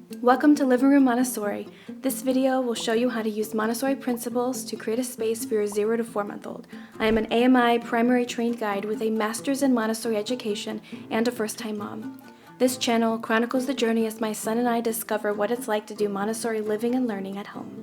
Welcome to Living Room Montessori. This video will show you how to use Montessori principles to create a space for your 0 to 4-month-old. I am an AMI Primary Trained Guide with a Master's in Montessori Education and a first-time mom. This channel chronicles the journey as my son and I discover what it's like to do Montessori living and learning at home.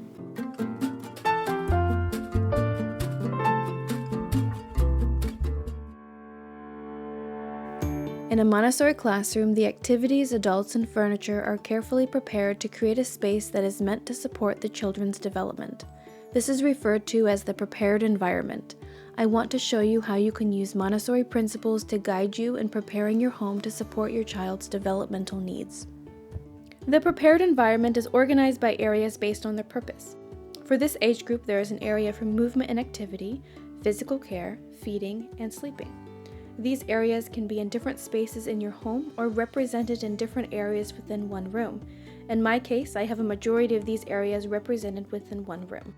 In a Montessori classroom, the activities, adults, and furniture are carefully prepared to create a space that is meant to support the children's development. This is referred to as the prepared environment. I want to show you how you can use Montessori principles to guide you in preparing your home to support your child's developmental needs. The prepared environment is organized by areas based on their purpose. For this age group, there is an area for movement and activity, physical care, feeding, and sleeping. These areas can be in different spaces in your home or represented in different areas within one room. In my case, I have a majority of these areas represented within one room.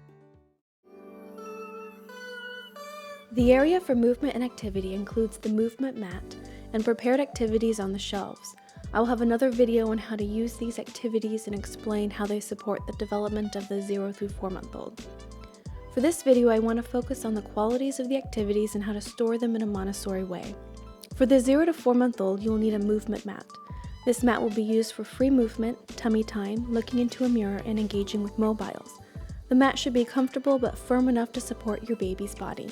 The area for movement and activity includes the movement mat and prepared activities on the shelves. I will have another video on how to use these activities and explain how they support the development of the 0 through 4-month-old. For this video, I want to focus on the qualities of the activities and how to store them in a Montessori way. For the 0 to 4-month-old, you will need a movement mat. This mat will be used for free movement, tummy time, looking into a mirror, and engaging with mobiles. The mat should be comfortable but firm enough to support your baby's body.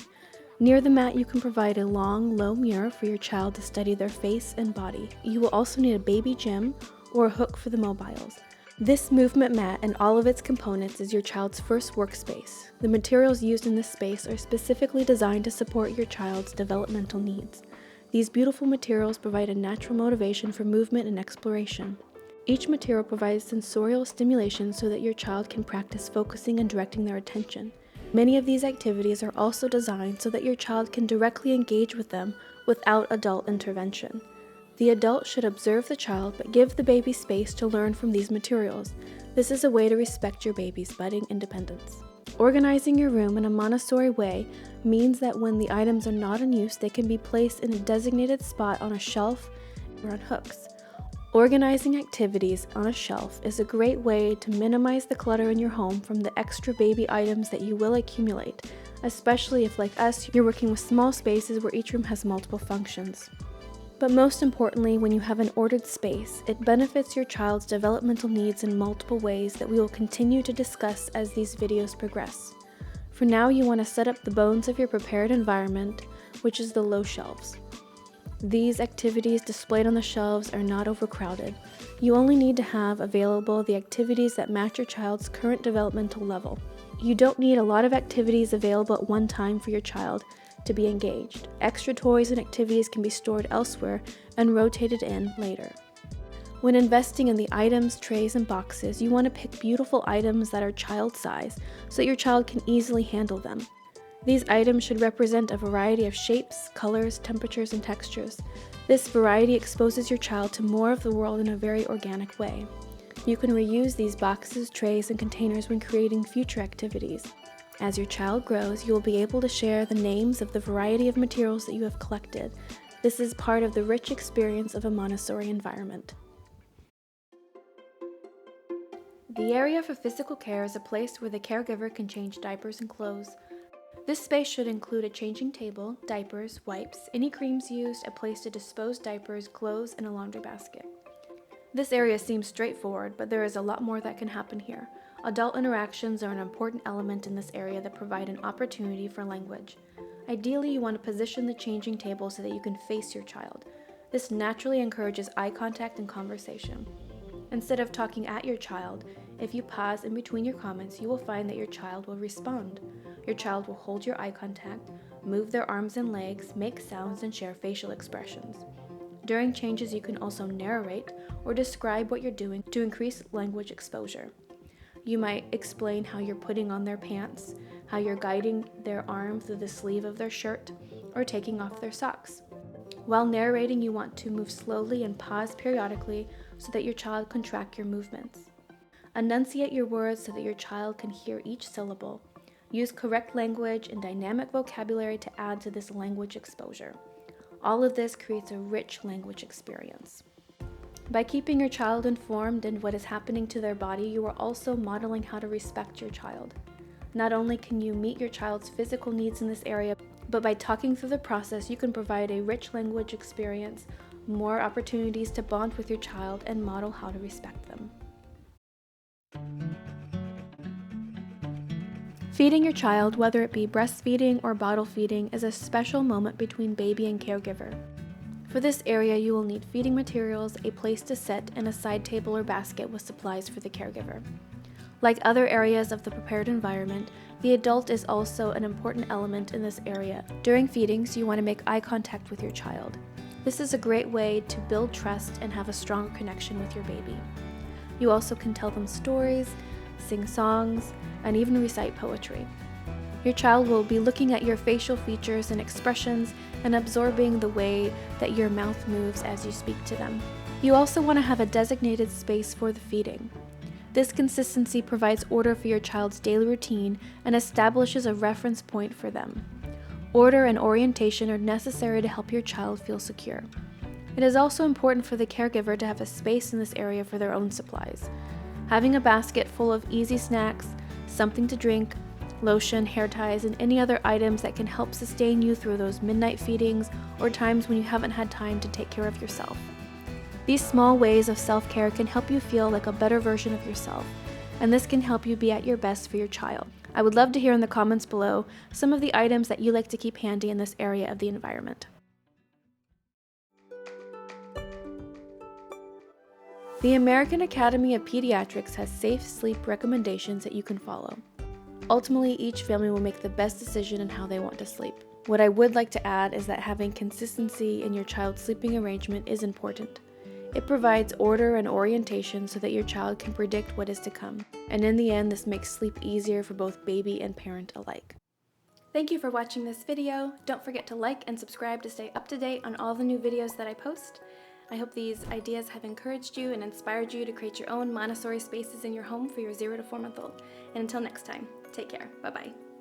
Near the mat, you can provide a long, low mirror for your child to study their face and body. You will also need a baby gym or a hook for the mobiles. This movement mat and all of its components is your child's first workspace. The materials used in this space are specifically designed to support your child's developmental needs. These beautiful materials provide a natural motivation for movement and exploration. Each material provides sensorial stimulation so that your child can practice focusing and directing their attention. Many of these activities are also designed so that your child can directly engage with them without adult intervention. The adult should observe the child but give the baby space to learn from these materials. This is a way to respect your baby's budding independence. Organizing your room in a Montessori way means that when the items are not in use, they can be placed in a designated spot on a shelf or on hooks. Organizing activities on a shelf is a great way to minimize the clutter in your home from the extra baby items that you will accumulate, especially if, like us, you're working with small spaces where each room has multiple functions. But most importantly, when you have an ordered space, it benefits your child's developmental needs in multiple ways that we will continue to discuss as these videos progress. For now, you want to set up the bones of your prepared environment, which is the low shelves. These activities displayed on the shelves are not overcrowded. You only need to have available the activities that match your child's current developmental level. You don't need a lot of activities available at one time for your child to be engaged. Extra toys and activities can be stored elsewhere and rotated in later. When investing in the items, trays, and boxes, you want to pick beautiful items that are child size so that your child can easily handle them. These items should represent a variety of shapes, colors, temperatures, and textures. This variety exposes your child to more of the world in a very organic way. You can reuse these boxes, trays, and containers when creating future activities. As your child grows, you will be able to share the names of the variety of materials that you have collected. This is part of the rich experience of a Montessori environment. The area for physical care is a place where the caregiver can change diapers and clothes. This space should include a changing table, diapers, wipes, any creams used, a place to dispose diapers, clothes, and a laundry basket. This area seems straightforward, but there is a lot more that can happen here. Adult interactions are an important element in this area that provide an opportunity for language. Ideally, you want to position the changing table so that you can face your child. This naturally encourages eye contact and conversation. Instead of talking at your child, if you pause in between your comments, you will find that your child will respond. Your child will hold your eye contact, move their arms and legs, make sounds, and share facial expressions. During changes, you can also narrate or describe what you're doing to increase language exposure. You might explain how you're putting on their pants, how you're guiding their arm through the sleeve of their shirt, or taking off their socks. While narrating, you want to move slowly and pause periodically so that your child can track your movements. Enunciate your words so that your child can hear each syllable. Use correct language and dynamic vocabulary to add to this language exposure. All of this creates a rich language experience. By keeping your child informed in what is happening to their body, you are also modeling how to respect your child. Not only can you meet your child's physical needs in this area, but by talking through the process, you can provide a rich language experience, more opportunities to bond with your child, and model how to respect them. Feeding your child, whether it be breastfeeding or bottle feeding, is a special moment between baby and caregiver. For this area, you will need feeding materials, a place to sit, and a side table or basket with supplies for the caregiver. Like other areas of the prepared environment, the adult is also an important element in this area. During feedings, you want to make eye contact with your child. This is a great way to build trust and have a strong connection with your baby. You also can tell them stories, sing songs, and even recite poetry. Your child will be looking at your facial features and expressions and absorbing the way that your mouth moves as you speak to them. You also want to have a designated space for the feeding. This consistency provides order for your child's daily routine and establishes a reference point for them. Order and orientation are necessary to help your child feel secure. It is also important for the caregiver to have a space in this area for their own supplies. Having a basket full of easy snacks, something to drink, lotion, hair ties, and any other items that can help sustain you through those midnight feedings or times when you haven't had time to take care of yourself. These small ways of self-care can help you feel like a better version of yourself, and this can help you be at your best for your child. I would love to hear in the comments below some of the items that you like to keep handy in this area of the environment. The American Academy of Pediatrics has safe sleep recommendations that you can follow. Ultimately, each family will make the best decision in how they want to sleep. What I would like to add is that having consistency in your child's sleeping arrangement is important. It provides order and orientation so that your child can predict what is to come. And in the end, this makes sleep easier for both baby and parent alike. Thank you for watching this video. Don't forget to like and subscribe to stay up to date on all the new videos that I post. I hope these ideas have encouraged you and inspired you to create your own Montessori spaces in your home for your 0 to 4 month old. And until next time, take care. Bye-bye.